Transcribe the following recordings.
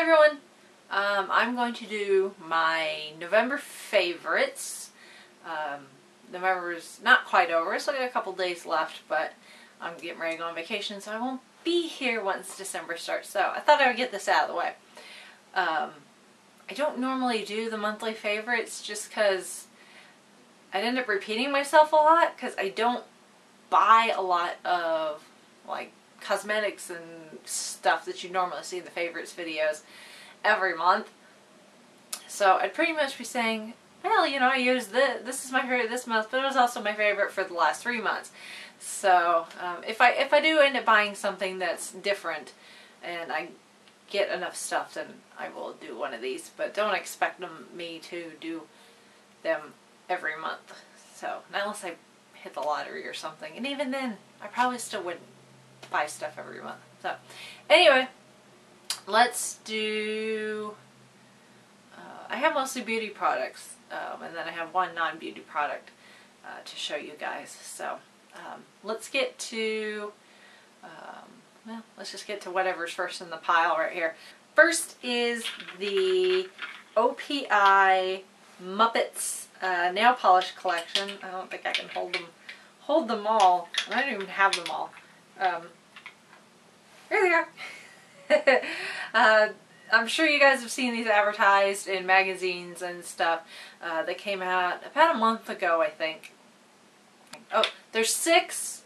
Hi everyone! I'm going to do my November favorites. November's not quite over, so I got a couple days left, but I'm getting ready to go on vacation, so I won't be here once December starts, so I thought I would get this out of the way. I don't normally do the monthly favorites just because I'd end up repeating myself a lot because I don't buy a lot of like cosmetics and stuff that you normally see in the favorites videos every month. So I'd pretty much be saying, well, you know, I used this is my favorite this month, but it was also my favorite for the last 3 months. So if I do end up buying something that's different and I get enough stuff, then I will do one of these, but don't expect me to do them every month. So unless I hit the lottery or something, and even then I probably still wouldn't buy stuff every month. So anyway, let's do I have mostly beauty products, and then I have one non-beauty product to show you guys. So let's get to well, let's just get to whatever's first in the pile right here. First is the OPI Muppets nail polish collection. I don't think I can hold them all. I don't even have them all. Here they are. I'm sure you guys have seen these advertised in magazines and stuff. They came out about a month ago, I think. Oh, there's 6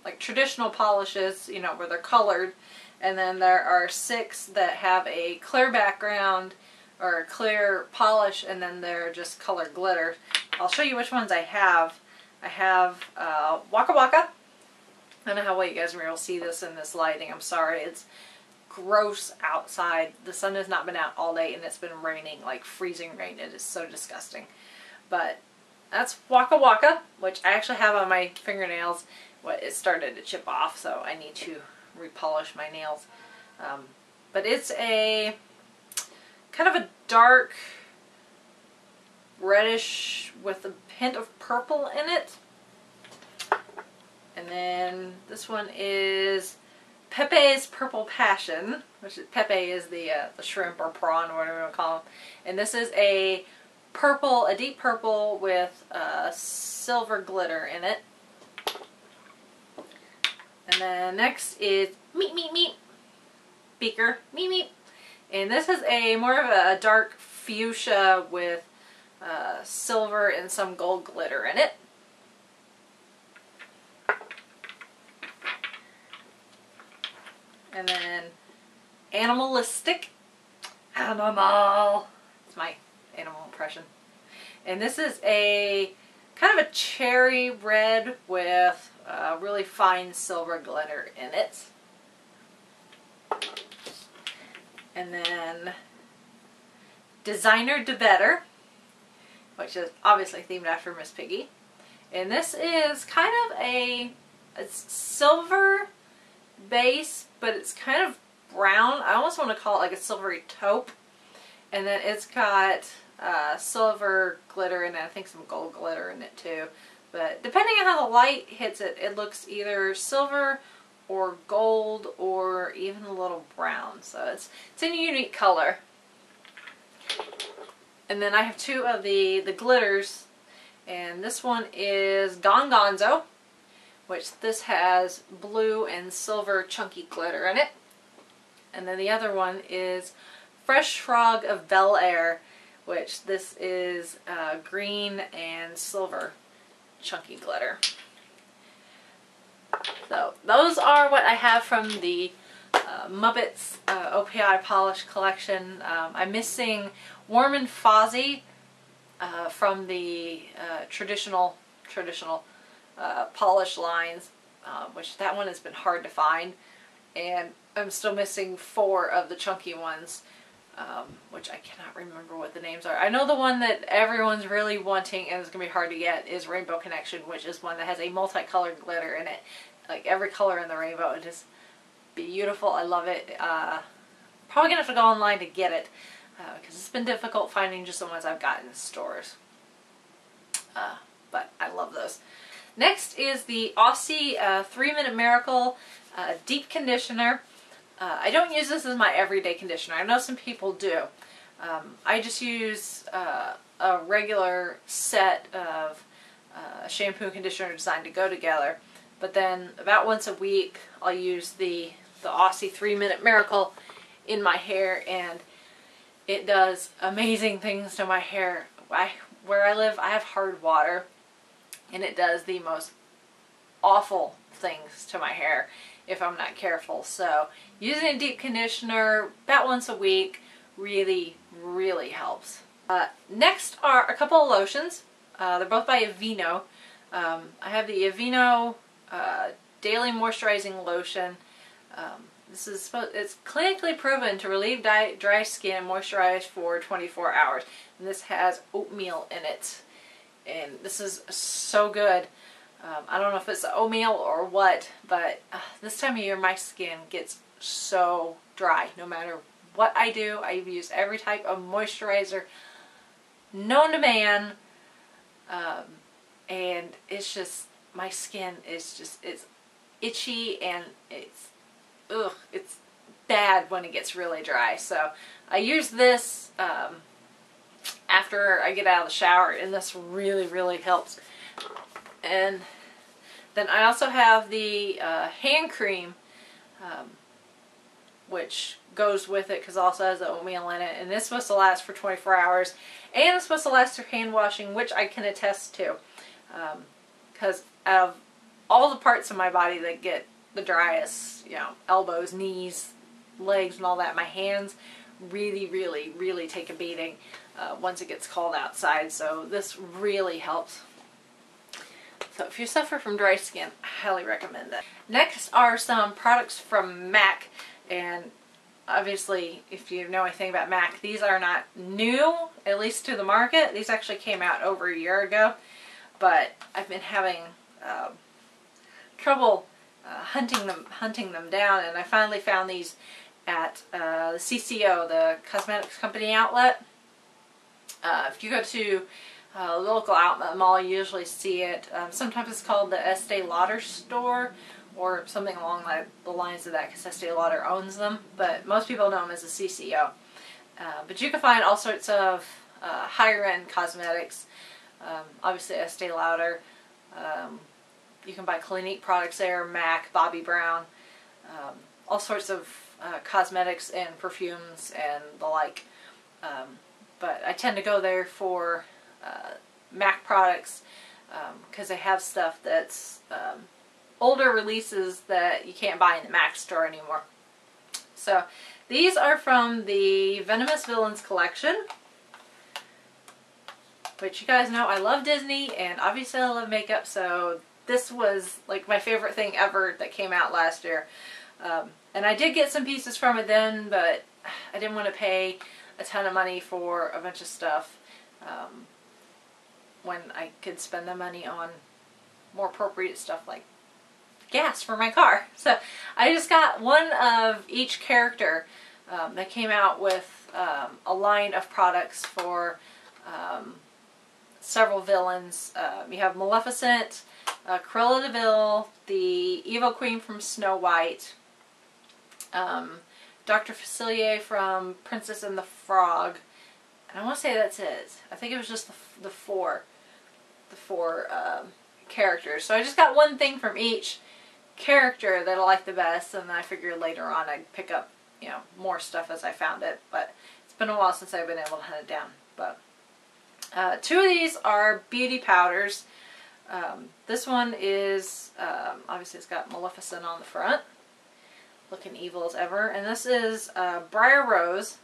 like traditional polishes, you know, where they're colored, and then there are 6 that have a clear background or a clear polish, and then they're just colored glitter. I'll show you which ones I have. I have Waka Waka. I don't know how well you guys will see this in this lighting. I'm sorry. It's gross outside. The sun has not been out all day and it's been raining, like freezing rain. It is so disgusting. But that's Waka Waka, which I actually have on my fingernails. It started to chip off, so I need to repolish my nails. But it's a kind of a dark reddish with a hint of purple in it. And then this one is Pepe's Purple Passion, which is, Pepe is the shrimp or prawn or whatever you want to call them. And this is a purple, a deep purple with silver glitter in it. And then next is Meet Meet Meet Beaker Meet Meet. And this is a more of a dark fuchsia with silver and some gold glitter in it. And then Animalistic. Animal. It's my animal impression. And this is a kind of a cherry red with really fine silver glitter in it. And then Designer de Better, which is obviously themed after Miss Piggy. And this is kind of it's silver base, but it's kind of brown. I almost want to call it like a silvery taupe. And then it's got silver glitter in it. I think some gold glitter in it too. But depending on how the light hits it, it looks either silver or gold or even a little brown. So it's a unique color. And then I have 2 of the glitters. And this one is Gone Gonzo, which this has blue and silver chunky glitter in it. And then the other one is Fresh Frog of Bel Air, which this is green and silver chunky glitter. So those are what I have from the Muppets OPI polish collection. I'm missing Warm and Fozzie from the traditional polish lines, which that one has been hard to find, and I'm still missing 4 of the chunky ones, which I cannot remember what the names are. I know the one that everyone's really wanting and is going to be hard to get is Rainbow Connection, which is one that has a multicolored glitter in it, like every color in the rainbow. It is beautiful. I love it. Probably going to have to go online to get it, because it's been difficult finding just the ones I've got in stores. But I love those. Next is the Aussie 3 Minute Miracle Deep Conditioner. I don't use this as my everyday conditioner. I know some people do. I just use a regular set of shampoo and conditioner designed to go together. But then about once a week I'll use the Aussie 3-Minute Miracle in my hair, and it does amazing things to my hair. Where I live, I have hard water, and it does the most awful things to my hair if I'm not careful. So using a deep conditioner about once a week really, really helps. Next are a couple of lotions. They're both by Aveeno. I have the Aveeno Daily Moisturizing Lotion. It's clinically proven to relieve dry skin and moisturize for 24 hours. And this has oatmeal in it. And this is so good. I don't know if it's oatmeal or what, but this time of year my skin gets so dry. No matter what I do, I use every type of moisturizer known to man. And it's just, my skin is just, it's itchy and it's bad when it gets really dry. So I use this after I get out of the shower, and this really, really helps. And then I also have the hand cream, which goes with it because it also has the oatmeal in it. And it's supposed to last for 24 hours. And it's supposed to last through hand washing, which I can attest to. Because out of all the parts of my body that get the driest, you know, elbows, knees, legs, and all that, my hands really, really, really take a beating once it gets cold outside. So this really helps. So if you suffer from dry skin, I highly recommend that. Next are some products from MAC, and obviously if you know anything about MAC, these are not new, at least to the market. These actually came out over a year ago, but I've been having trouble hunting them down, and I finally found these at the CCO, the cosmetics company outlet. If you go to the local outlet mall, you usually see it. Sometimes it's called the Estee Lauder store or something along the lines of that, because Estee Lauder owns them, but most people know them as a CCO. But you can find all sorts of higher end cosmetics. Obviously Estee Lauder. You can buy Clinique products there, MAC, Bobbi Brown, all sorts of cosmetics and perfumes and the like. But I tend to go there for MAC products because they have stuff that's older releases that you can't buy in the MAC store anymore. So these are from the Venomous Villains collection, which you guys know I love Disney, and obviously I love makeup, so this was like my favorite thing ever that came out last year. And I did get some pieces from it then, but I didn't want to pay a ton of money for a bunch of stuff when I could spend the money on more appropriate stuff like gas for my car. So I just got one of each character. They came out with a line of products for several villains. You have Maleficent, Cruella de Vil, the Evil Queen from Snow White, Dr. Facilier from Princess and the Frog, and I want to say that's it. I think it was just the four characters. So I just got one thing from each character that I like the best, and then I figured later on I'd pick up, you know, more stuff as I found it. But it's been a while since I've been able to hunt it down. But two of these are beauty powders. This one is obviously it's got Maleficent on the front, looking evil as ever, and this is Briar Rose,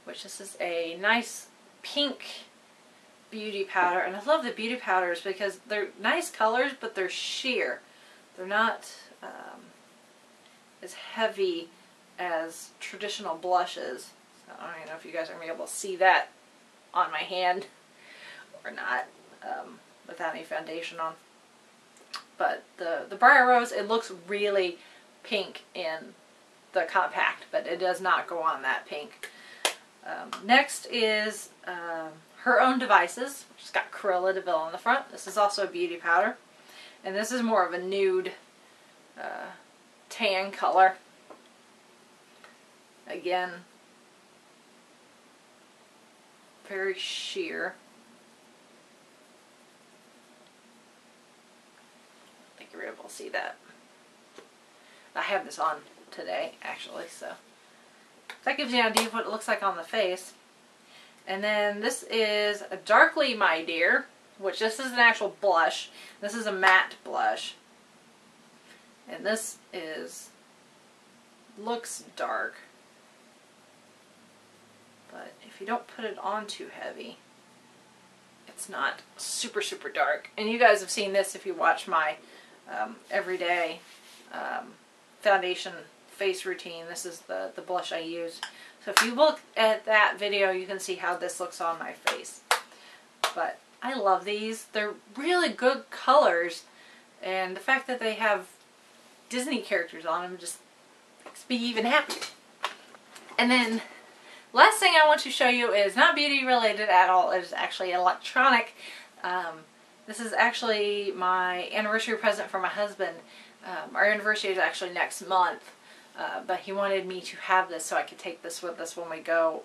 which this is a nice pink beauty powder. And I love the beauty powders because they're nice colors, but they're sheer. They're not as heavy as traditional blushes. So I don't even know if you guys are going to be able to see that on my hand or not without any foundation on. But the Briar Rose, it looks really pink in the compact, but it does not go on that pink. Next is Her Own Devices, which has got Cruella de Vil on the front. This is also a beauty powder, and this is more of a nude tan color. Again, very sheer. I think you're able to see that. I have this on today, actually, so that gives you an idea of what it looks like on the face. And then this is a Darkly My Dear, which this is an actual blush. This is a matte blush. And this looks dark. But if you don't put it on too heavy, it's not super, super dark. And you guys have seen this if you watch my everyday foundation face routine. This is the blush I use. So if you look at that video, you can see how this looks on my face. But I love these. They're really good colors. And the fact that they have Disney characters on them just makes me even happier. And then last thing I want to show you is not beauty related at all. It is actually electronic. This is actually my anniversary present for my husband. Our anniversary is actually next month. But he wanted me to have this so I could take this with us when we go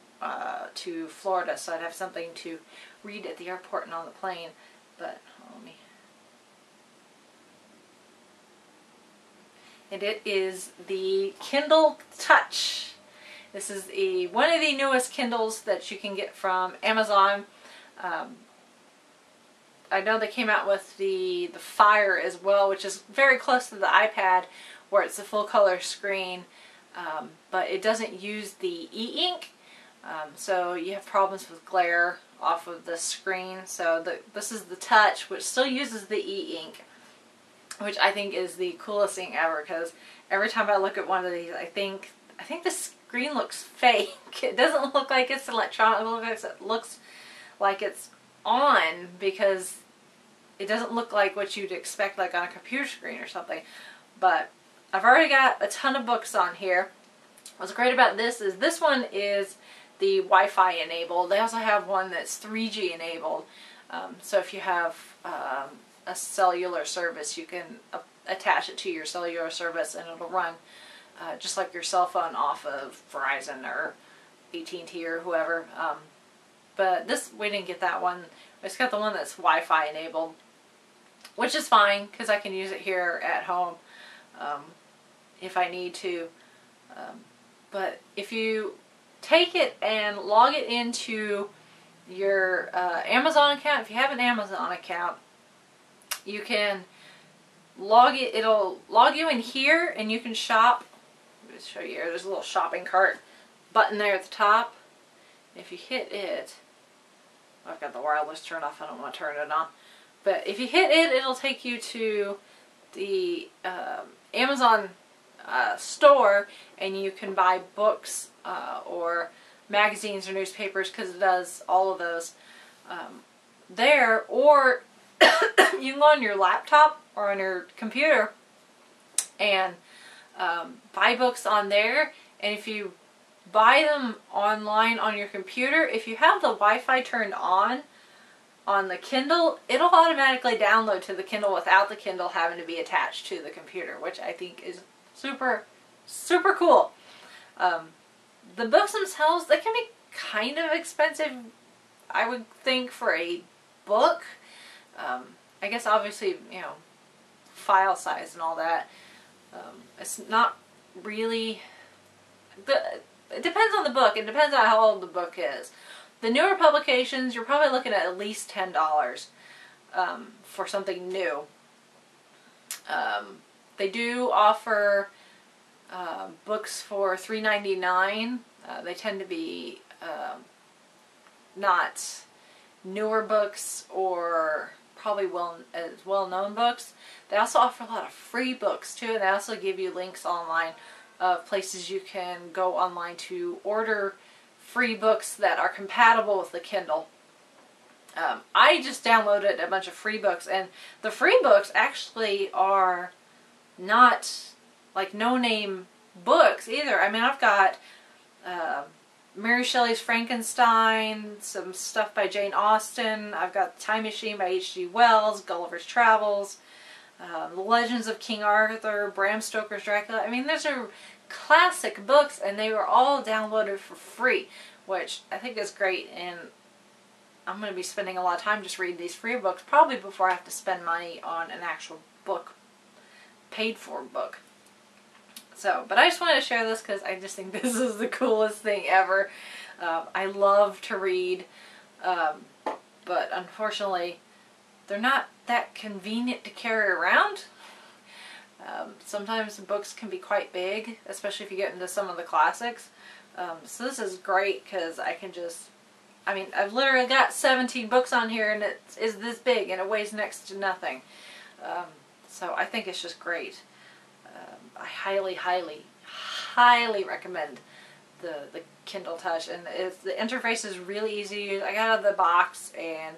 to Florida, so I'd have something to read at the airport and on the plane. But let me. And it is the Kindle Touch. This is one of the newest Kindles that you can get from Amazon. I know they came out with the Fire as well, which is very close to the iPad, where it's a full color screen, but it doesn't use the e-ink, so you have problems with glare off of the screen. So this is the Touch, which still uses the e-ink, which I think is the coolest thing ever, because every time I look at one of these, I think the screen looks fake. It doesn't look like it's electronic. It looks like it's on, because it doesn't look like what you'd expect like on a computer screen or something. But I've already got a ton of books on here. What's great about this is this one is the Wi-Fi enabled. They also have one that's 3G enabled. So if you have a cellular service, you can attach it to your cellular service and it'll run just like your cell phone off of Verizon or AT&T or whoever. But this, we didn't get that one. We just got the one that's Wi-Fi enabled, which is fine because I can use it here at home if I need to. But if you take it and log it into your Amazon account, if you have an Amazon account, you can log it. It'll log you in here and you can shop. Let me show you here. There's a little shopping cart button there at the top. If you hit it, I've got the wireless turned off. I don't want to turn it on. But if you hit it, it'll take you to the Amazon store, and you can buy books or magazines or newspapers, because it does all of those there. Or you can go on your laptop or on your computer and buy books on there. And if you buy them online on your computer, if you have the Wi-Fi turned on the Kindle, it'll automatically download to the Kindle without the Kindle having to be attached to the computer, which I think is super, super cool. The books themselves, they can be kind of expensive, I would think, for a book. I guess obviously, you know, file size and all that. It's not really... It depends on the book. It depends on how old the book is. The newer publications, you're probably looking at least $10 for something new. They do offer books for $3.99. They tend to be not newer books or probably well-known books. They also offer a lot of free books too, and they also give you links online of places you can go online to order free books that are compatible with the Kindle. I just downloaded a bunch of free books, and the free books actually are not like no-name books either. I mean, I've got Mary Shelley's Frankenstein, some stuff by Jane Austen. I've got Time Machine by H.G. Wells, Gulliver's Travels. The Legends of King Arthur, Bram Stoker's Dracula. I mean, those are classic books, and they were all downloaded for free, which I think is great. And I'm going to be spending a lot of time just reading these free books, probably before I have to spend money on an actual book, paid for book. So, but I just wanted to share this because I just think this is the coolest thing ever. I love to read, but unfortunately, they're not that convenient to carry around. Sometimes the books can be quite big, especially if you get into some of the classics. So this is great because I can just, I mean, I've literally got 17 books on here, and it is this big, and it weighs next to nothing. So I think it's just great. I highly, highly, highly recommend the Kindle Touch, and the interface is really easy to use. I got out of the box and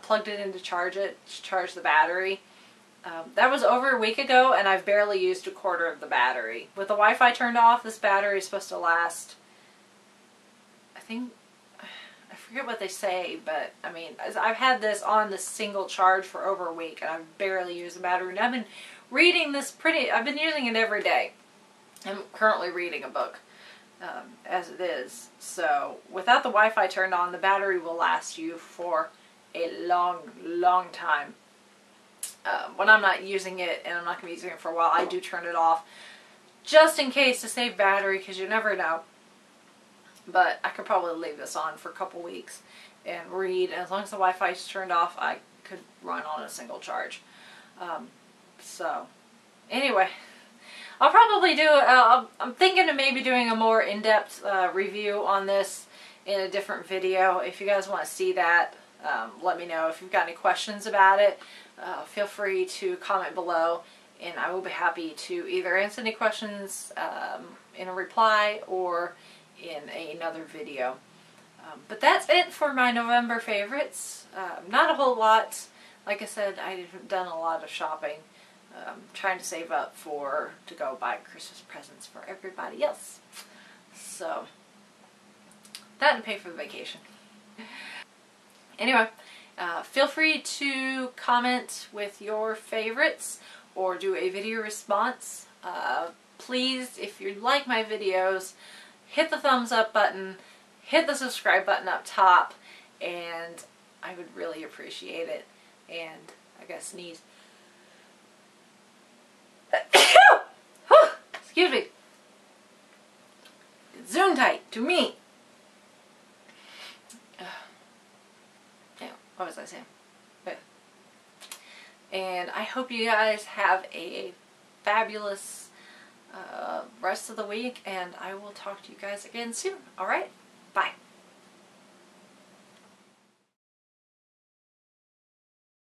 plugged it in to charge the battery. That was over a week ago, and I've barely used a quarter of the battery. With the Wi-Fi turned off, this battery is supposed to last, I think, I forget what they say, but I mean, I've had this on the single charge for over a week, and I've barely used the battery. And I've been reading this I've been using it every day. I'm currently reading a book as it is. So without the Wi-Fi turned on, the battery will last you for a long, long time. When I'm not using it, and I'm not going to be using it for a while, I do turn it off just in case to save battery, because you never know. But I could probably leave this on for a couple weeks and read, and as long as the Wi-Fi is turned off, I could run on a single charge. So anyway, I'll probably do, I'm thinking of maybe doing a more in-depth review on this in a different video. If you guys want to see that, let me know. If you've got any questions about it, feel free to comment below, and I will be happy to either answer any questions in a reply or in another video. But that's it for my November favorites. Not a whole lot. Like I said, I've done a lot of shopping. Trying to save up to go buy Christmas presents for everybody else. So, that and pay for the vacation. Anyway, feel free to comment with your favorites or do a video response. Please, if you like my videos, hit the thumbs up button, hit the subscribe button up top, and I would really appreciate it. And I gotta sneeze. Excuse me. It's Zoom tight to me. Yeah, what was I saying? But, and I hope you guys have a fabulous rest of the week, and I will talk to you guys again soon. Alright?